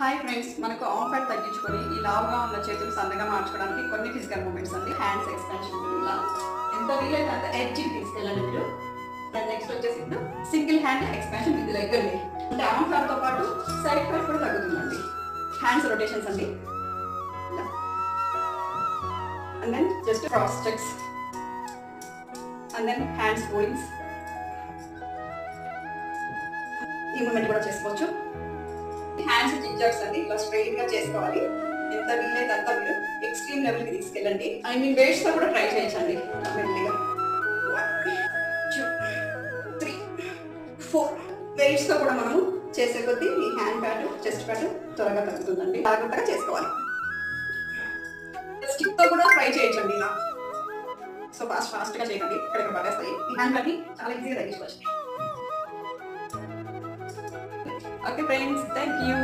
Hi friends, మనకు arm fat తగ్గించుకొని ఈ లావుగా ఉన్న చేతులు సన్నగా మార్చుకోవడానికి కొన్ని ఫిజికల్ మూమెంట్స్ అండి. హ్యాండ్స్ ఎక్స్పాన్షన్, ఇలా ఎంత వీలైతే అంత ఎడ్జ్కి తీసుకెళ్ళండి మీరు. అండ్ నెక్స్ట్ వచ్చేసి ఇప్పుడు single hand expansion with leg అండి. అంటే ఆర్మ్ ఫ్యాట్ తో పాటు సైడ్ ఫ్యాట్ కూడా తగ్గుతుందండి. హ్యాండ్స్ రొటేషన్స్ అండి. And then just cross checks and then hands foldings. ఈ మూమెంట్ కూడా చేసుకోవచ్చు. హ్యాండ్స్ జిగ్జాగ్స్ అండి, ఇలా స్ట్రైట్ గా చేసుకోవాలి. ఎంత వీలైతే అంత మీరు ఎక్స్ట్రీమ్ లెవెల్ కి తీసుకెళ్ళండి. ఐ మీన్ వెయిట్స్ తో కూడా ట్రై చేయొచ్చండి. మెల్లిగా 1 2 3 4 వెయిట్స్ తో కూడా మనము చేసే కొద్దీ ఈ హ్యాండ్ ప్యాడ్ చెస్ట్ ప్యాడ్ త్వరగా తగ్గుతుందండి. జాగ్రత్తగా చేసుకోవాలి. స్టిక్ తో కూడా ట్రై చేయొచ్చండి ఇలా. సో ఫాస్ట్ గా చేయకండి, ఇక్కడ పడేస్తాయి. ఈ హ్యాండ్ ప్యాడ్ ని చాలా ఈజీగా తగ్గించుకోవచ్చు. Okay friends, thank you.